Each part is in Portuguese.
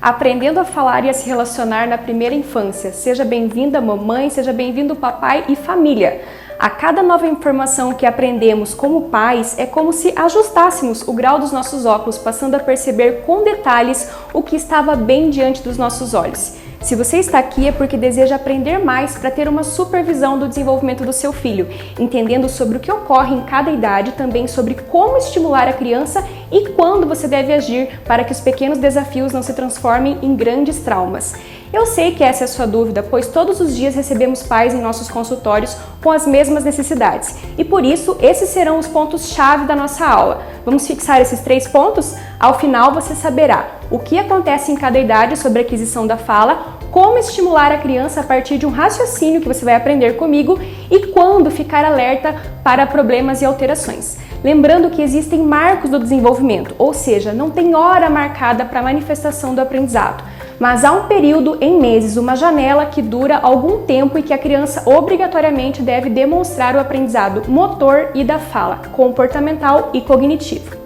aprendendo a falar e a se relacionar na primeira infância. Seja bem-vinda, mamãe, seja bem-vindo, papai e família. A cada nova informação que aprendemos como pais, é como se ajustássemos o grau dos nossos óculos, passando a perceber com detalhes o que estava bem diante dos nossos olhos. Se você está aqui é porque deseja aprender mais para ter uma supervisão do desenvolvimento do seu filho, entendendo sobre o que ocorre em cada idade, também sobre como estimular a criança e quando você deve agir para que os pequenos desafios não se transformem em grandes traumas. Eu sei que essa é a sua dúvida, pois todos os dias recebemos pais em nossos consultórios com as mesmas necessidades e por isso esses serão os pontos-chave da nossa aula. Vamos fixar esses 3 pontos? Ao final você saberá o que acontece em cada idade sobre a aquisição da fala, como estimular a criança a partir de um raciocínio que você vai aprender comigo e quando ficar alerta para problemas e alterações. Lembrando que existem marcos do desenvolvimento, ou seja, não tem hora marcada para a manifestação do aprendizado, mas há um período em meses, uma janela que dura algum tempo e que a criança obrigatoriamente deve demonstrar o aprendizado motor e da fala, comportamental e cognitivo.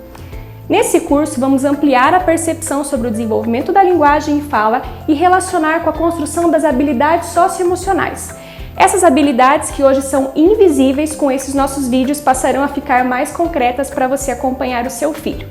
Nesse curso, vamos ampliar a percepção sobre o desenvolvimento da linguagem e fala e relacionar com a construção das habilidades socioemocionais. Essas habilidades que hoje são invisíveis, com esses nossos vídeos passarão a ficar mais concretas para você acompanhar o seu filho.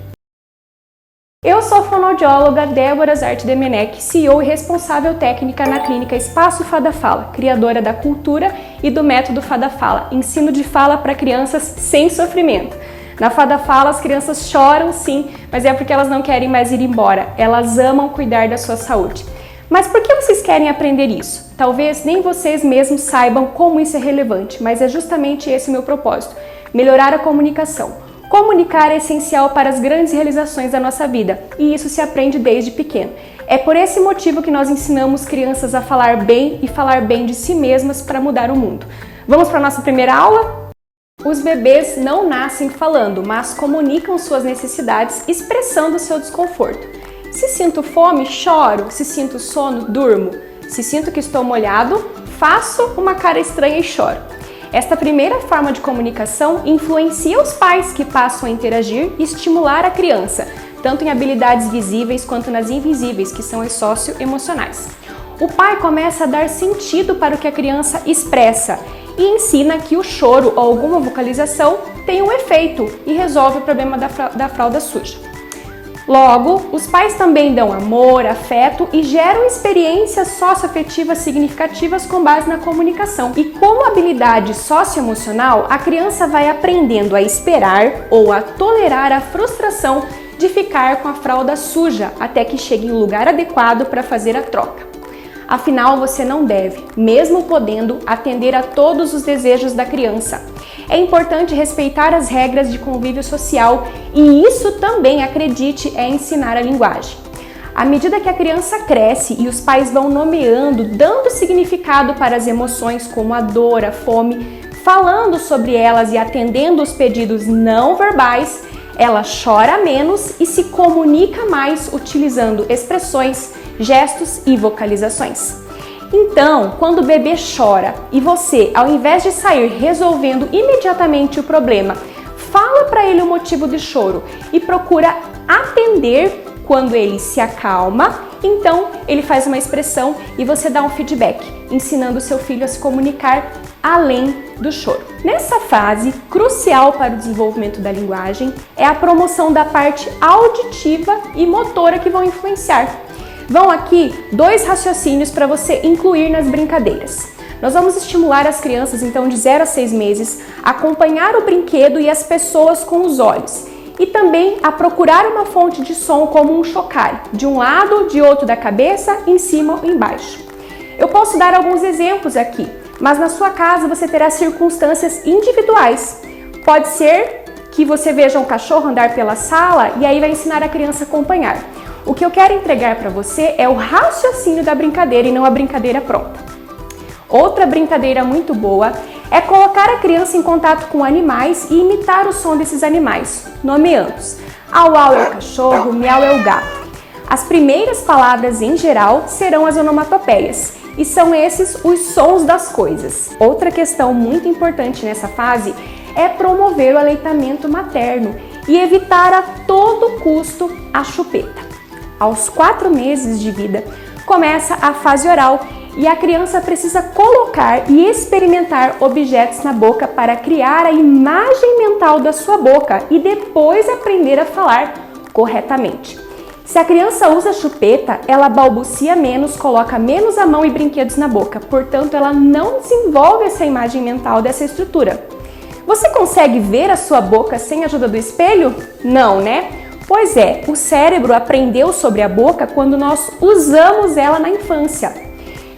Eu sou a fonoaudióloga Débora Zarte Demenech, CEO e responsável técnica na clínica Espaço Fada Fala, criadora da cultura e do método Fada Fala, ensino de fala para crianças sem sofrimento. Na Fada Fala, as crianças choram sim, mas é porque elas não querem mais ir embora, elas amam cuidar da sua saúde. Mas por que vocês querem aprender isso? Talvez nem vocês mesmos saibam como isso é relevante, mas é justamente esse o meu propósito, melhorar a comunicação. Comunicar é essencial para as grandes realizações da nossa vida, e isso se aprende desde pequeno. É por esse motivo que nós ensinamos crianças a falar bem e falar bem de si mesmas para mudar o mundo. Vamos para a nossa primeira aula? Os bebês não nascem falando, mas comunicam suas necessidades expressando seu desconforto. Se sinto fome, choro. Se sinto sono, durmo. Se sinto que estou molhado, faço uma cara estranha e choro. Esta primeira forma de comunicação influencia os pais que passam a interagir e estimular a criança, tanto em habilidades visíveis quanto nas invisíveis, que são as socioemocionais. O pai começa a dar sentido para o que a criança expressa e ensina que o choro ou alguma vocalização tem um efeito e resolve o problema da fralda suja. Logo, os pais também dão amor, afeto e geram experiências socioafetivas significativas com base na comunicação. E como habilidade socioemocional, a criança vai aprendendo a esperar ou a tolerar a frustração de ficar com a fralda suja até que chegue em um lugar adequado para fazer a troca. Afinal, você não deve, mesmo podendo, atender a todos os desejos da criança. É importante respeitar as regras de convívio social e isso também, acredite, é ensinar a linguagem. À medida que a criança cresce e os pais vão nomeando, dando significado para as emoções como a dor, a fome, falando sobre elas e atendendo os pedidos não verbais, ela chora menos e se comunica mais utilizando expressões, gestos e vocalizações. Então, quando o bebê chora e você, ao invés de sair resolvendo imediatamente o problema, fala para ele o motivo do choro e procura atender quando ele se acalma, então ele faz uma expressão e você dá um feedback, ensinando o seu filho a se comunicar além do choro. Nessa fase, crucial para o desenvolvimento da linguagem é a promoção da parte auditiva e motora que vão influenciar. Vão aqui 2 raciocínios para você incluir nas brincadeiras. Nós vamos estimular as crianças, então, de 0 a 6 meses, a acompanhar o brinquedo e as pessoas com os olhos. E também a procurar uma fonte de som como um chocalho, de um lado, de outro da cabeça, em cima ou embaixo. Eu posso dar alguns exemplos aqui, mas na sua casa você terá circunstâncias individuais. Pode ser que você veja um cachorro andar pela sala e aí vai ensinar a criança a acompanhar. O que eu quero entregar para você é o raciocínio da brincadeira e não a brincadeira pronta. Outra brincadeira muito boa é colocar a criança em contato com animais e imitar o som desses animais, nomeando-os. Au-au é o cachorro, miau é o gato. As primeiras palavras em geral serão as onomatopeias e são esses os sons das coisas. Outra questão muito importante nessa fase é promover o aleitamento materno e evitar a todo custo a chupeta. Aos 4 meses de vida, começa a fase oral e a criança precisa colocar e experimentar objetos na boca para criar a imagem mental da sua boca e depois aprender a falar corretamente. Se a criança usa chupeta, ela balbucia menos, coloca menos a mão e brinquedos na boca, portanto ela não desenvolve essa imagem mental dessa estrutura. Você consegue ver a sua boca sem a ajuda do espelho? Não, né? Pois é, o cérebro aprendeu sobre a boca quando nós usamos ela na infância.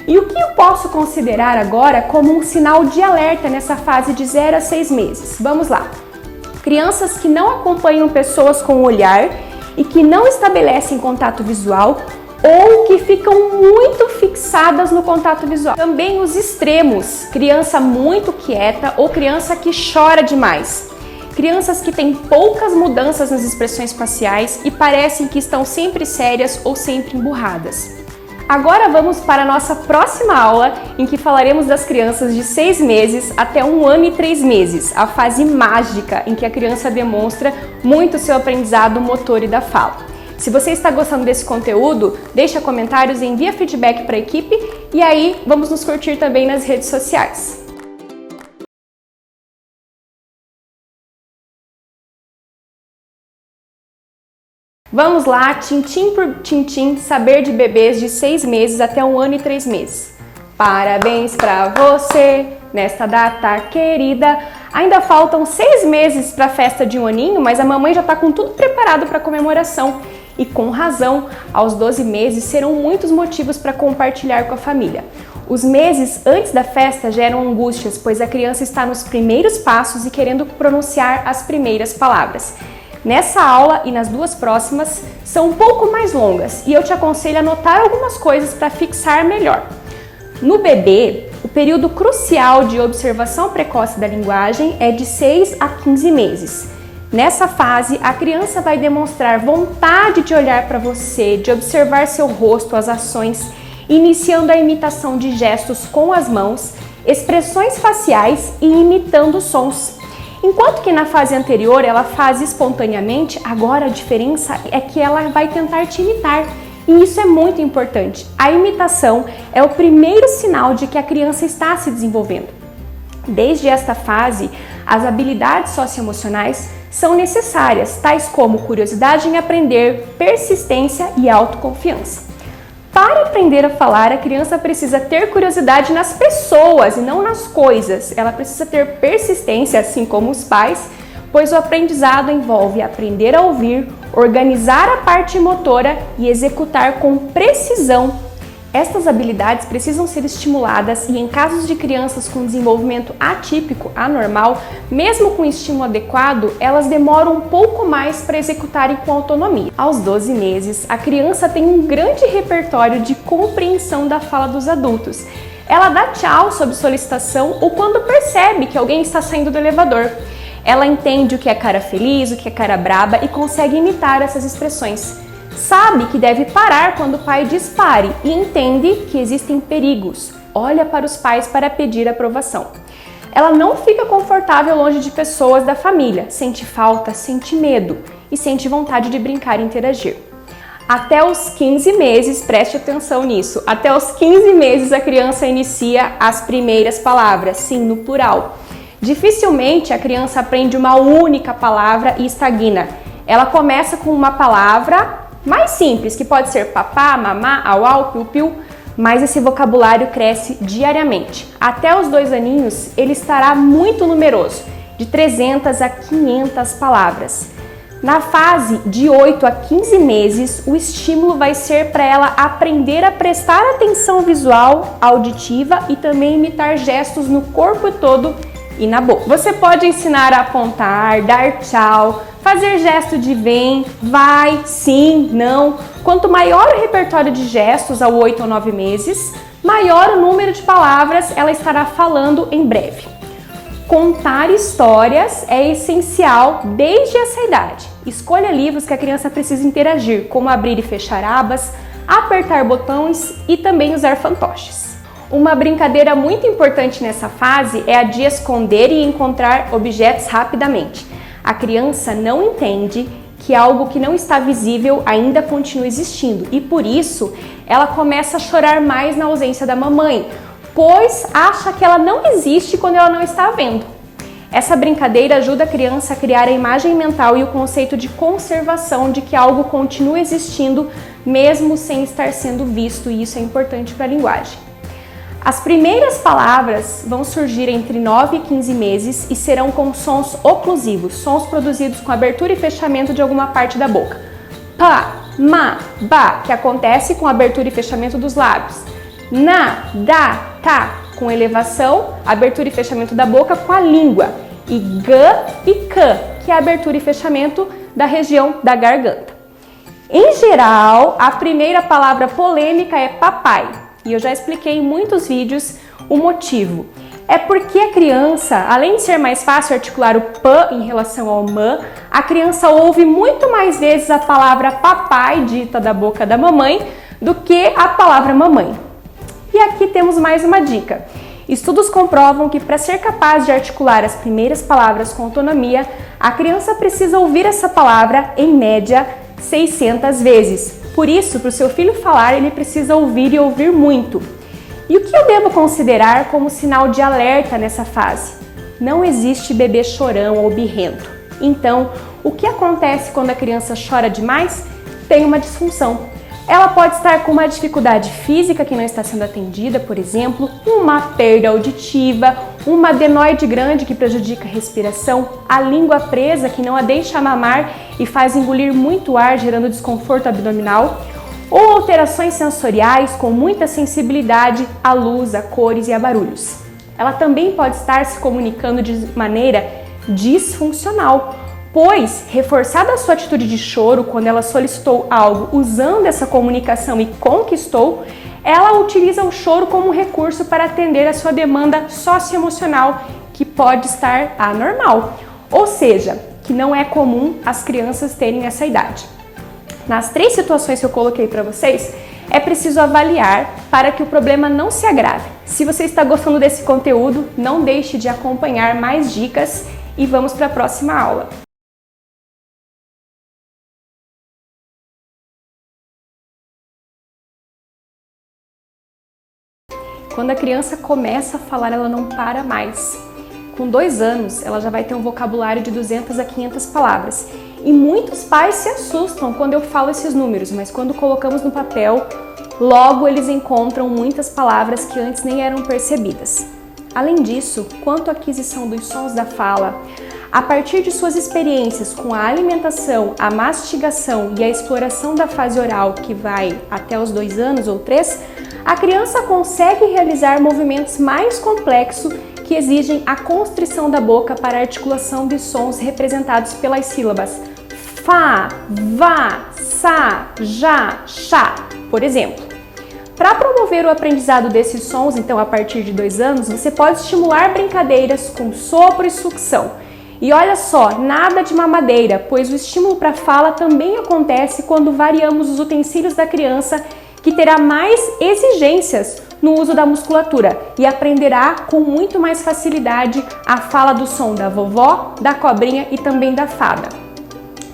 E o que eu posso considerar agora como um sinal de alerta nessa fase de 0 a 6 meses? Vamos lá. Crianças que não acompanham pessoas com o olhar e que não estabelecem contato visual ou que ficam muito fixadas no contato visual. Também os extremos, criança muito quieta ou criança que chora demais. Crianças que têm poucas mudanças nas expressões faciais e parecem que estão sempre sérias ou sempre emburradas. Agora vamos para a nossa próxima aula, em que falaremos das crianças de 6 meses até 1 ano e 3 meses, a fase mágica em que a criança demonstra muito seu aprendizado motor e da fala. Se você está gostando desse conteúdo, deixa comentários e envia feedback para a equipe e aí vamos nos curtir também nas redes sociais. Vamos lá, tintim por tintim, saber de bebês de 6 meses até 1 ano e 3 meses. Parabéns pra você, nesta data querida. Ainda faltam 6 meses para a festa de 1 aninho, mas a mamãe já está com tudo preparado para a comemoração. E com razão, aos 12 meses serão muitos motivos para compartilhar com a família. Os meses antes da festa geram angústias, pois a criança está nos primeiros passos e querendo pronunciar as primeiras palavras. Nessa aula e nas 2 próximas são um pouco mais longas e eu te aconselho a anotar algumas coisas para fixar melhor. No bebê, o período crucial de observação precoce da linguagem é de 6 a 15 meses. Nessa fase, a criança vai demonstrar vontade de olhar para você, de observar seu rosto, as ações, iniciando a imitação de gestos com as mãos, expressões faciais e imitando sons. Enquanto que na fase anterior ela faz espontaneamente, agora a diferença é que ela vai tentar te imitar. E isso é muito importante. A imitação é o primeiro sinal de que a criança está se desenvolvendo. Desde esta fase, as habilidades socioemocionais são necessárias, tais como curiosidade em aprender, persistência e autoconfiança. Para aprender a falar, a criança precisa ter curiosidade nas pessoas e não nas coisas. Ela precisa ter persistência, assim como os pais, pois o aprendizado envolve aprender a ouvir, organizar a parte motora e executar com precisão. Estas habilidades precisam ser estimuladas e em casos de crianças com desenvolvimento atípico, anormal, mesmo com estímulo adequado, elas demoram um pouco mais para executarem com autonomia. Aos 12 meses, a criança tem um grande repertório de compreensão da fala dos adultos. Ela dá tchau sob solicitação ou quando percebe que alguém está saindo do elevador. Ela entende o que é cara feliz, o que é cara braba e consegue imitar essas expressões. Sabe que deve parar quando o pai diz pare e entende que existem perigos. Olha para os pais para pedir aprovação. Ela não fica confortável longe de pessoas da família, sente falta, sente medo e sente vontade de brincar e interagir. Até os 15 meses, preste atenção nisso, até os 15 meses a criança inicia as primeiras palavras, sim, no plural. Dificilmente a criança aprende uma única palavra e estagna. Ela começa com uma palavra mais simples, que pode ser papá, mamá, auau, piu-piu, mas esse vocabulário cresce diariamente. Até os 2 aninhos, ele estará muito numeroso, de 300 a 500 palavras. Na fase de 8 a 15 meses, o estímulo vai ser para ela aprender a prestar atenção visual, auditiva e também imitar gestos no corpo todo e na boca. Você pode ensinar a apontar, dar tchau, fazer gesto de vem, vai, sim, não. Quanto maior o repertório de gestos ao 8 ou 9 meses, maior o número de palavras ela estará falando em breve. Contar histórias é essencial desde essa idade. Escolha livros que a criança precisa interagir, como abrir e fechar abas, apertar botões e também usar fantoches. Uma brincadeira muito importante nessa fase é a de esconder e encontrar objetos rapidamente. A criança não entende que algo que não está visível ainda continua existindo e por isso ela começa a chorar mais na ausência da mamãe, pois acha que ela não existe quando ela não está vendo. Essa brincadeira ajuda a criança a criar a imagem mental e o conceito de conservação de que algo continua existindo mesmo sem estar sendo visto, e isso é importante para a linguagem. As primeiras palavras vão surgir entre 9 e 15 meses e serão com sons oclusivos, sons produzidos com abertura e fechamento de alguma parte da boca. Pa, ma, ba, que acontece com abertura e fechamento dos lábios. Na, da, ta, com elevação, abertura e fechamento da boca com a língua. E g e k, que é a abertura e fechamento da região da garganta. Em geral, a primeira palavra polêmica é papai. E eu já expliquei em muitos vídeos o motivo. É porque a criança, além de ser mais fácil articular o p em relação ao m, a criança ouve muito mais vezes a palavra papai dita da boca da mamãe do que a palavra mamãe. E aqui temos mais uma dica. Estudos comprovam que para ser capaz de articular as primeiras palavras com autonomia, a criança precisa ouvir essa palavra, em média, 600 vezes. Por isso, para o seu filho falar, ele precisa ouvir e ouvir muito. E o que eu devo considerar como sinal de alerta nessa fase? Não existe bebê chorão ou birrento. Então, o que acontece quando a criança chora demais? Tem uma disfunção. Ela pode estar com uma dificuldade física que não está sendo atendida, por exemplo, uma perda auditiva, uma adenoide grande que prejudica a respiração, a língua presa que não a deixa mamar e faz engolir muito ar, gerando desconforto abdominal, ou alterações sensoriais com muita sensibilidade à luz, a cores e a barulhos. Ela também pode estar se comunicando de maneira disfuncional, pois, reforçada a sua atitude de choro quando ela solicitou algo usando essa comunicação e conquistou, ela utiliza o choro como recurso para atender a sua demanda socioemocional, que pode estar anormal, ou seja, que não é comum as crianças terem essa idade. Nas 3 situações que eu coloquei para vocês, é preciso avaliar para que o problema não se agrave. Se você está gostando desse conteúdo, não deixe de acompanhar mais dicas e vamos para a próxima aula. Quando a criança começa a falar, ela não para mais. Com 2 anos, ela já vai ter um vocabulário de 200 a 500 palavras. E muitos pais se assustam quando eu falo esses números, mas quando colocamos no papel, logo eles encontram muitas palavras que antes nem eram percebidas. Além disso, quanto à aquisição dos sons da fala, a partir de suas experiências com a alimentação, a mastigação e a exploração da fase oral, que vai até os 2 anos ou 3, a criança consegue realizar movimentos mais complexos que exigem a constrição da boca para a articulação de sons representados pelas sílabas fá, vá, sa, já, chá, por exemplo. Para promover o aprendizado desses sons, então a partir de 2 anos, você pode estimular brincadeiras com sopro e sucção. E olha só, nada de mamadeira, pois o estímulo para a fala também acontece quando variamos os utensílios da criança, que terá mais exigências no uso da musculatura e aprenderá com muito mais facilidade a fala do som da vovó, da cobrinha e também da fada.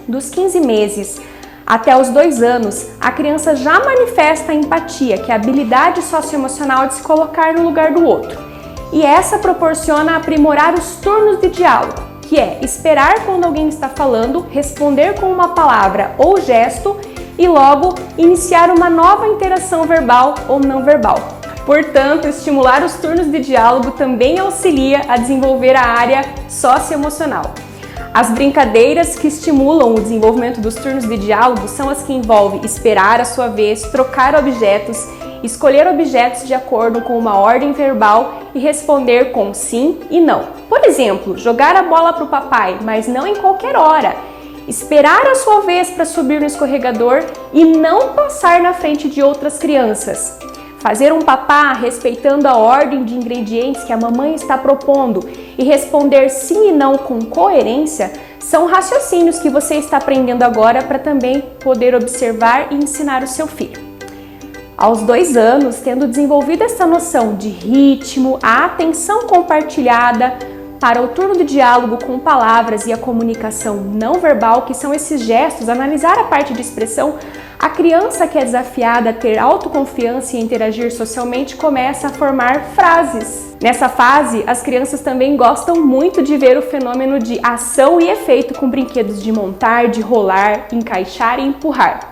Dos 15 meses até os 2 anos, a criança já manifesta a empatia, que é a habilidade socioemocional de se colocar no lugar do outro. E essa proporciona aprimorar os turnos de diálogo, que é esperar quando alguém está falando, responder com uma palavra ou gesto e logo iniciar uma nova interação verbal ou não verbal. Portanto, estimular os turnos de diálogo também auxilia a desenvolver a área socioemocional. As brincadeiras que estimulam o desenvolvimento dos turnos de diálogo são as que envolvem esperar a sua vez, trocar objetos, escolher objetos de acordo com uma ordem verbal e responder com sim e não. Por exemplo, jogar a bola para o papai, mas não em qualquer hora. Esperar a sua vez para subir no escorregador e não passar na frente de outras crianças. Fazer um papá respeitando a ordem de ingredientes que a mamãe está propondo e responder sim e não com coerência são raciocínios que você está aprendendo agora para também poder observar e ensinar o seu filho. Aos 2 anos, tendo desenvolvido essa noção de ritmo, a atenção compartilhada, para o turno de diálogo com palavras e a comunicação não verbal, que são esses gestos, analisar a parte de expressão, a criança que é desafiada a ter autoconfiança e interagir socialmente começa a formar frases. Nessa fase, as crianças também gostam muito de ver o fenômeno de ação e efeito com brinquedos de montar, de rolar, encaixar e empurrar.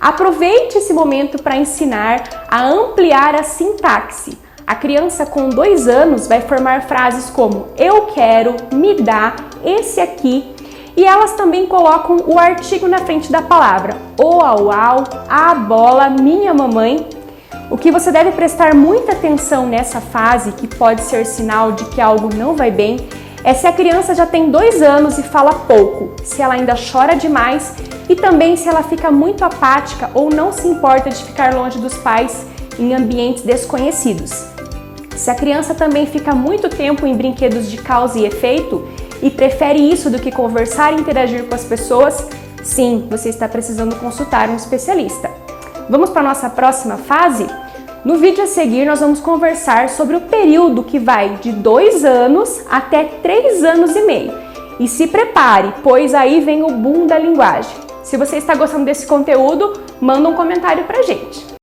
Aproveite esse momento para ensinar a ampliar a sintaxe. A criança com 2 anos vai formar frases como eu quero, me dá, esse aqui, e elas também colocam o artigo na frente da palavra. O, au, au, a bola, minha mamãe. O que você deve prestar muita atenção nessa fase, que pode ser sinal de que algo não vai bem, é se a criança já tem 2 anos e fala pouco, se ela ainda chora demais e também se ela fica muito apática ou não se importa de ficar longe dos pais em ambientes desconhecidos. Se a criança também fica muito tempo em brinquedos de causa e efeito e prefere isso do que conversar e interagir com as pessoas, sim, você está precisando consultar um especialista. Vamos para a nossa próxima fase? No vídeo a seguir, nós vamos conversar sobre o período que vai de 2 anos até 3 anos e meio. E se prepare, pois aí vem o boom da linguagem. Se você está gostando desse conteúdo, manda um comentário pra gente.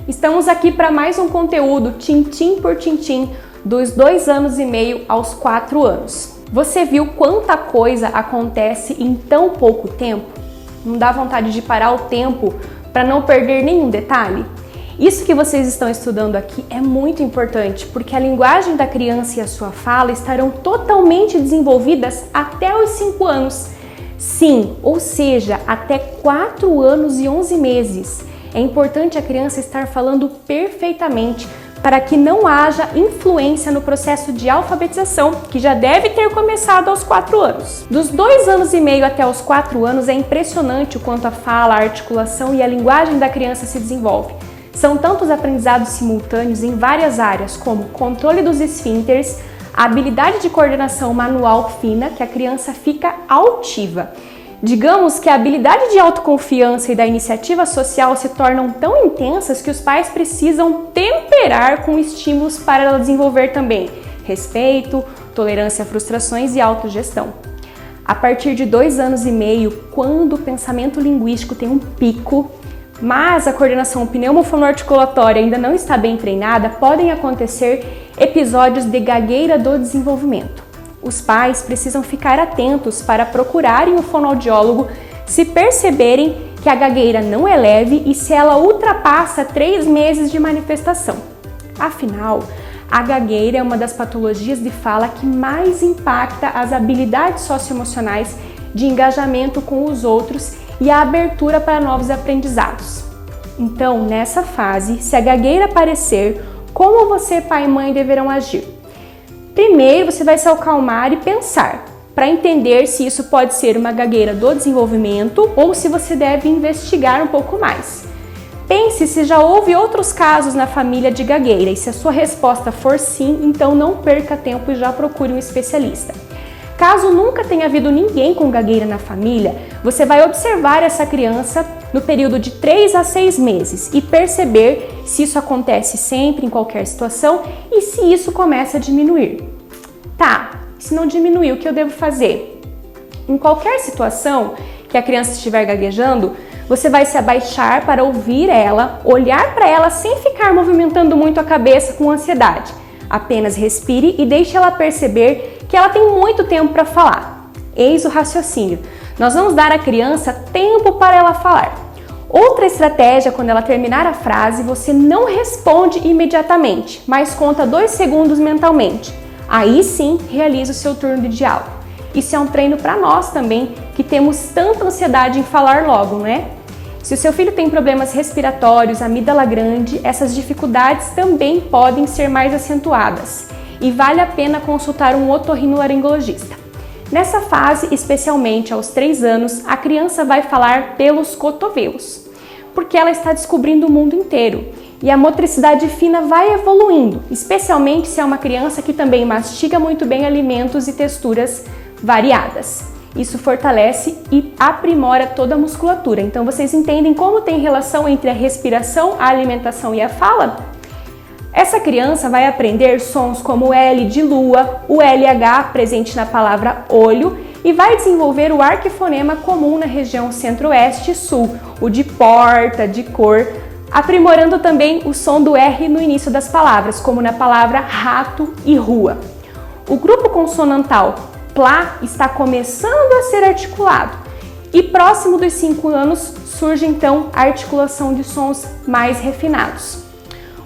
Estamos aqui para mais um conteúdo tintim por tintim dos 2 anos e meio aos 4 anos. Você viu quanta coisa acontece em tão pouco tempo? Não dá vontade de parar o tempo para não perder nenhum detalhe? Isso que vocês estão estudando aqui é muito importante, porque a linguagem da criança e a sua fala estarão totalmente desenvolvidas até os 5 anos. Sim, ou seja, até 4 anos e 11 meses. É importante a criança estar falando perfeitamente para que não haja influência no processo de alfabetização, que já deve ter começado aos 4 anos. Dos 2 anos e meio até os 4 anos é impressionante o quanto a fala, a articulação e a linguagem da criança se desenvolve. São tantos aprendizados simultâneos em várias áreas, como controle dos esfínteres, a habilidade de coordenação manual fina, que a criança fica altiva. Digamos que a habilidade de autoconfiança e da iniciativa social se tornam tão intensas que os pais precisam temperar com estímulos para ela desenvolver também respeito, tolerância a frustrações e autogestão. A partir de 2 anos e meio, quando o pensamento linguístico tem um pico, mas a coordenação pneumofonoarticulatória ainda não está bem treinada, podem acontecer episódios de gagueira do desenvolvimento. Os pais precisam ficar atentos para procurarem o fonoaudiólogo se perceberem que a gagueira não é leve e se ela ultrapassa 3 meses de manifestação. Afinal, a gagueira é uma das patologias de fala que mais impacta as habilidades socioemocionais de engajamento com os outros e a abertura para novos aprendizados. Então, nessa fase, se a gagueira aparecer, como você, pai e mãe, deverão agir? Primeiro, você vai se acalmar e pensar, para entender se isso pode ser uma gagueira do desenvolvimento ou se você deve investigar um pouco mais. Pense se já houve outros casos na família de gagueira e se a sua resposta for sim, então não perca tempo e já procure um especialista. Caso nunca tenha havido ninguém com gagueira na família, você vai observar essa criança no período de 3 a 6 meses e perceber se isso acontece sempre, em qualquer situação, e se isso começa a diminuir. Tá, se não diminuir, o que eu devo fazer? Em qualquer situação que a criança estiver gaguejando, você vai se abaixar para ouvir ela, olhar para ela sem ficar movimentando muito a cabeça com ansiedade. Apenas respire e deixe ela perceber que ela tem muito tempo para falar. Eis o raciocínio. Nós vamos dar à criança tempo para ela falar. Outra estratégia, quando ela terminar a frase, você não responde imediatamente, mas conta 2 segundos mentalmente. Aí sim, realiza o seu turno de diálogo. Isso é um treino para nós também, que temos tanta ansiedade em falar logo, né? Se o seu filho tem problemas respiratórios, amígdala grande, essas dificuldades também podem ser mais acentuadas e vale a pena consultar um otorrinolaringologista. Nessa fase, especialmente aos 3 anos, a criança vai falar pelos cotovelos, porque ela está descobrindo o mundo inteiro e a motricidade fina vai evoluindo, especialmente se é uma criança que também mastiga muito bem alimentos e texturas variadas. Isso fortalece e aprimora toda a musculatura. Então vocês entendem como tem relação entre a respiração, a alimentação e a fala? Essa criança vai aprender sons como o L de lua, o LH presente na palavra olho e vai desenvolver o arquifonema comum na região centro-oeste e sul, o de porta, de cor, aprimorando também o som do R no início das palavras, como na palavra rato e rua. O grupo consonantal PLA está começando a ser articulado e próximo dos 5 anos surge então a articulação de sons mais refinados.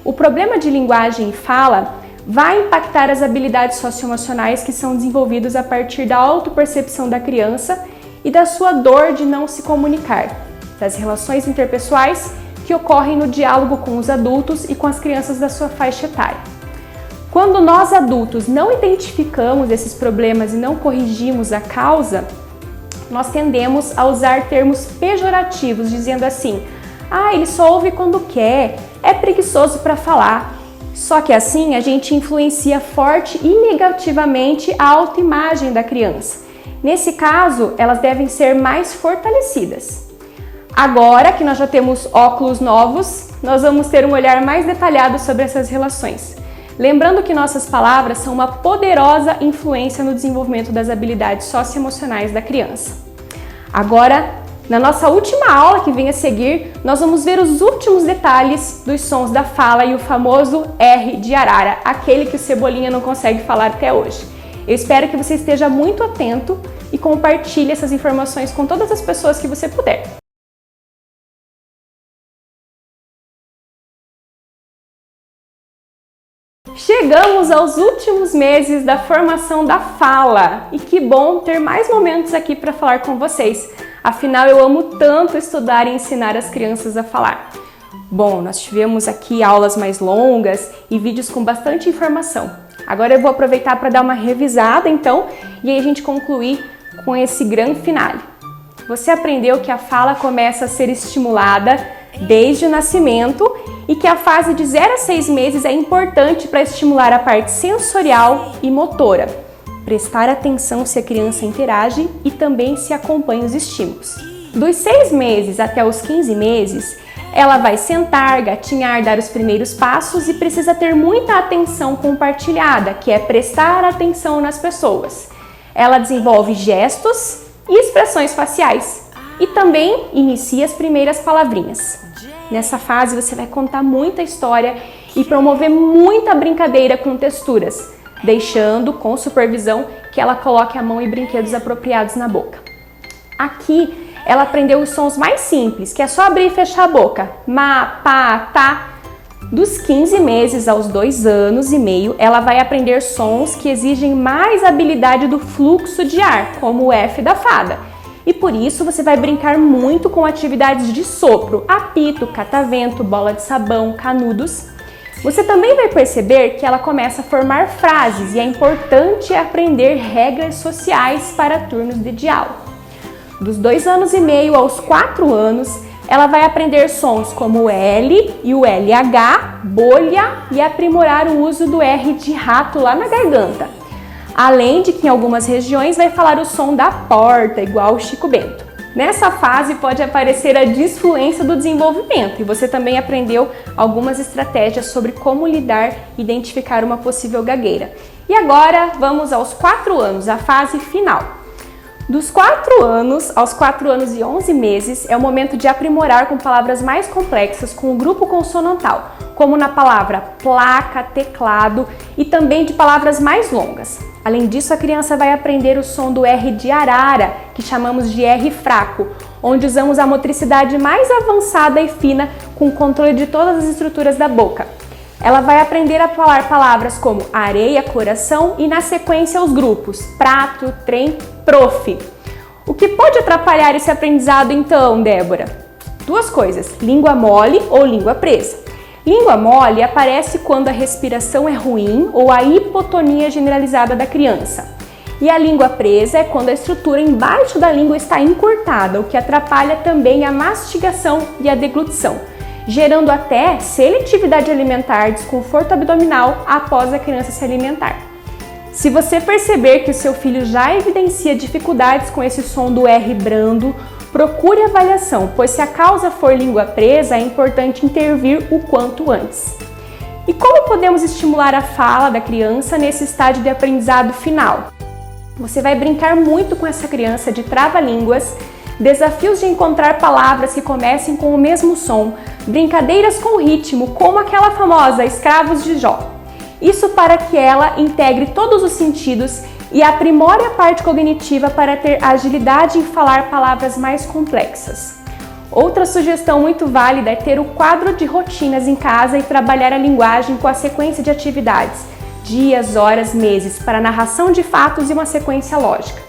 O problema de linguagem e fala vai impactar as habilidades socioemocionais que são desenvolvidas a partir da autopercepção da criança e da sua dor de não se comunicar, das relações interpessoais que ocorrem no diálogo com os adultos e com as crianças da sua faixa etária. Quando nós adultos não identificamos esses problemas e não corrigimos a causa, nós tendemos a usar termos pejorativos, dizendo assim: ele só ouve quando quer, é preguiçoso para falar. Só que assim a gente influencia forte e negativamente a autoimagem da criança. Nesse caso, elas devem ser mais fortalecidas. Agora que nós já temos óculos novos, nós vamos ter um olhar mais detalhado sobre essas relações. Lembrando que nossas palavras são uma poderosa influência no desenvolvimento das habilidades socioemocionais da criança. Agora, na nossa última aula que vem a seguir, nós vamos ver os últimos detalhes dos sons da fala e o famoso R de arara, aquele que o Cebolinha não consegue falar até hoje. Eu espero que você esteja muito atento e compartilhe essas informações com todas as pessoas que você puder. Chegamos aos últimos meses da formação da fala e que bom ter mais momentos aqui para falar com vocês. Afinal, eu amo tanto estudar e ensinar as crianças a falar. Bom, nós tivemos aqui aulas mais longas e vídeos com bastante informação. Agora eu vou aproveitar para dar uma revisada, então, e aí a gente concluir com esse grande finale. Você aprendeu que a fala começa a ser estimulada desde o nascimento e que a fase de 0 a 6 meses é importante para estimular a parte sensorial e motora. Prestar atenção se a criança interage e também se acompanha os estímulos. Dos 6 meses até os 15 meses, ela vai sentar, gatinhar, dar os primeiros passos e precisa ter muita atenção compartilhada, que é prestar atenção nas pessoas. Ela desenvolve gestos e expressões faciais e também inicia as primeiras palavrinhas. Nessa fase você vai contar muita história e promover muita brincadeira com texturas, deixando com supervisão que ela coloque a mão e brinquedos apropriados na boca. Aqui ela aprendeu os sons mais simples, que é só abrir e fechar a boca. Ma, pa, tá. Dos 15 meses aos 2 anos e meio, ela vai aprender sons que exigem mais habilidade do fluxo de ar, como o F da fada. E por isso você vai brincar muito com atividades de sopro, apito, catavento, bola de sabão, canudos. Você também vai perceber que ela começa a formar frases e é importante aprender regras sociais para turnos de diálogo. Dos 2 anos e meio aos 4 anos, ela vai aprender sons como o L e o LH, bolha e aprimorar o uso do R de rato lá na garganta. Além de que em algumas regiões vai falar o som da porta, igual o Chico Bento. Nessa fase pode aparecer a disfluência do desenvolvimento e você também aprendeu algumas estratégias sobre como lidar e identificar uma possível gagueira. E agora vamos aos 4 anos, a fase final. Dos 4 anos aos 4 anos e 11 meses é o momento de aprimorar com palavras mais complexas com o grupo consonantal, como na palavra placa, teclado e também de palavras mais longas. Além disso, a criança vai aprender o som do R de arara, que chamamos de R fraco, onde usamos a motricidade mais avançada e fina com o controle de todas as estruturas da boca. Ela vai aprender a falar palavras como areia, coração e na sequência os grupos prato, trem, prof. O que pode atrapalhar esse aprendizado então, Débora? 2 coisas, língua mole ou língua presa. Língua mole aparece quando a respiração é ruim ou a hipotonia generalizada da criança. E a língua presa é quando a estrutura embaixo da língua está encurtada, o que atrapalha também a mastigação e a deglutição, gerando até seletividade alimentar, desconforto abdominal após a criança se alimentar. Se você perceber que o seu filho já evidencia dificuldades com esse som do R brando, procure avaliação, pois se a causa for língua presa, é importante intervir o quanto antes. E como podemos estimular a fala da criança nesse estágio de aprendizado final? Você vai brincar muito com essa criança de trava-línguas, desafios de encontrar palavras que comecem com o mesmo som, brincadeiras com ritmo, como aquela famosa Escravos de Jó. Isso para que ela integre todos os sentidos e aprimore a parte cognitiva para ter agilidade em falar palavras mais complexas. Outra sugestão muito válida é ter o quadro de rotinas em casa e trabalhar a linguagem com a sequência de atividades, dias, horas, meses, para narração de fatos e uma sequência lógica.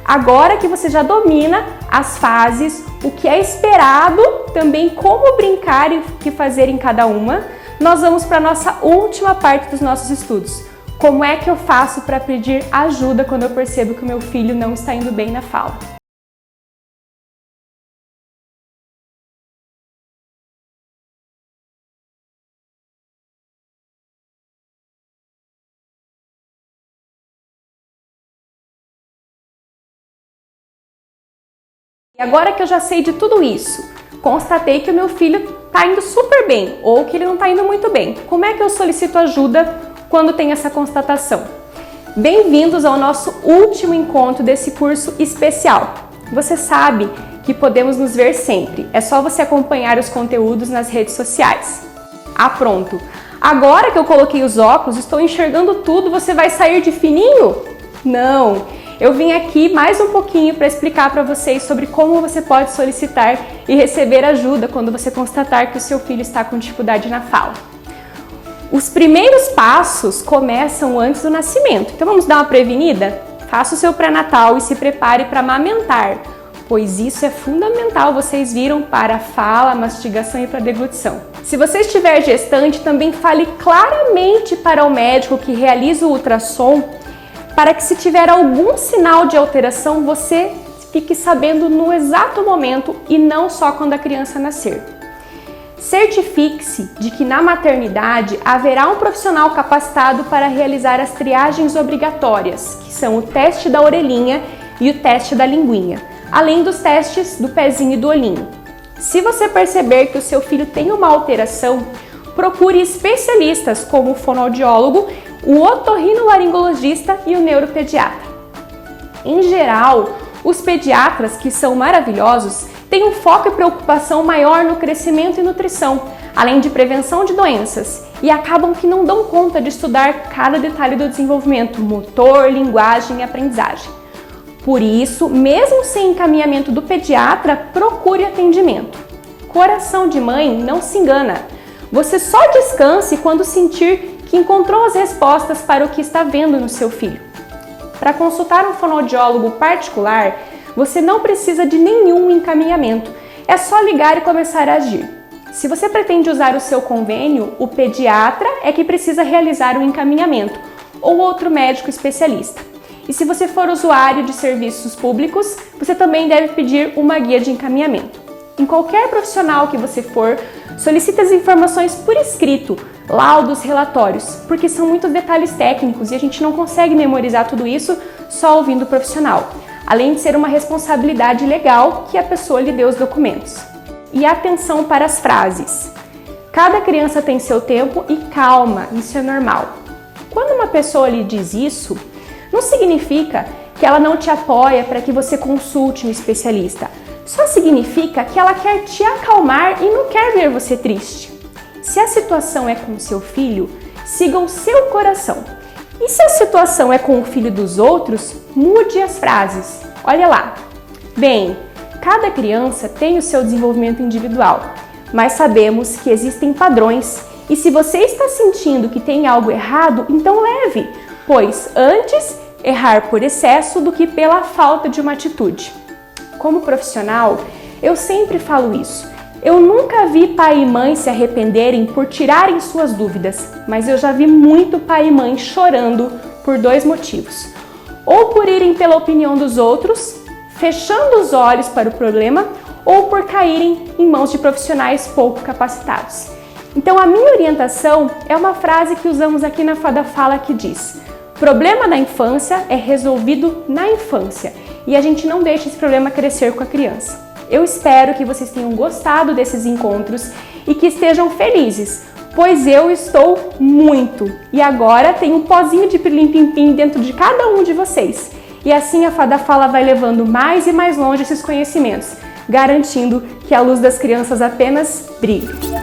Agora que você já domina as fases, o que é esperado, também como brincar e o que fazer em cada uma, nós vamos para a nossa última parte dos nossos estudos. Como é que eu faço para pedir ajuda quando eu percebo que o meu filho não está indo bem na fala? E agora que eu já sei de tudo isso, constatei que o meu filho está indo super bem ou que ele não está indo muito bem. Como é que eu solicito ajuda quando tem essa constatação? Bem-vindos ao nosso último encontro desse curso especial. Você sabe que podemos nos ver sempre, é só você acompanhar os conteúdos nas redes sociais. Ah, pronto! Agora que eu coloquei os óculos, estou enxergando tudo, você vai sair de fininho? Não! Eu vim aqui mais um pouquinho para explicar para vocês sobre como você pode solicitar e receber ajuda quando você constatar que o seu filho está com dificuldade na fala. Os primeiros passos começam antes do nascimento, então vamos dar uma prevenida? Faça o seu pré-natal e se prepare para amamentar, pois isso é fundamental, vocês viram, para a fala, mastigação e para a deglutição. Se você estiver gestante, também fale claramente para o médico que realiza o ultrassom, para que se tiver algum sinal de alteração, você fique sabendo no exato momento e não só quando a criança nascer. Certifique-se de que na maternidade haverá um profissional capacitado para realizar as triagens obrigatórias, que são o teste da orelhinha e o teste da linguinha, além dos testes do pezinho e do olhinho. Se você perceber que o seu filho tem uma alteração, procure especialistas como o fonoaudiólogo, o otorrinolaringologista e o neuropediatra. Em geral, os pediatras, que são maravilhosos, têm um foco e preocupação maior no crescimento e nutrição, além de prevenção de doenças, e acabam que não dão conta de estudar cada detalhe do desenvolvimento motor, linguagem e aprendizagem. Por isso, mesmo sem encaminhamento do pediatra, procure atendimento. Coração de mãe não se engana. Você só descanse quando sentir que encontrou as respostas para o que está vendo no seu filho. Para consultar um fonoaudiólogo particular, você não precisa de nenhum encaminhamento, é só ligar e começar a agir. Se você pretende usar o seu convênio, o pediatra é que precisa realizar o encaminhamento, ou outro médico especialista. E se você for usuário de serviços públicos, você também deve pedir uma guia de encaminhamento. Em qualquer profissional que você for, solicite as informações por escrito, laudos, relatórios, porque são muitos detalhes técnicos e a gente não consegue memorizar tudo isso só ouvindo o profissional, além de ser uma responsabilidade legal que a pessoa lhe dê os documentos. E atenção para as frases. Cada criança tem seu tempo e calma, isso é normal. Quando uma pessoa lhe diz isso, não significa que ela não te apoia para que você consulte um especialista. Só significa que ela quer te acalmar e não quer ver você triste. Se a situação é com seu filho, siga o seu coração. E se a situação é com o filho dos outros, mude as frases. Olha lá. Bem, cada criança tem o seu desenvolvimento individual, mas sabemos que existem padrões e se você está sentindo que tem algo errado, então leve, pois antes errar por excesso do que pela falta de uma atitude. Como profissional, eu sempre falo isso. Eu nunca vi pai e mãe se arrependerem por tirarem suas dúvidas, mas eu já vi muito pai e mãe chorando por dois motivos. Ou por irem pela opinião dos outros, fechando os olhos para o problema, ou por caírem em mãos de profissionais pouco capacitados. Então a minha orientação é uma frase que usamos aqui na Fada Fala que diz: problema da infância é resolvido na infância e a gente não deixa esse problema crescer com a criança. Eu espero que vocês tenham gostado desses encontros e que estejam felizes, pois eu estou muito. E agora tem um pozinho de pirlim-pim-pim dentro de cada um de vocês. E assim a Fada Fala vai levando mais e mais longe esses conhecimentos, garantindo que a luz das crianças apenas brilhe.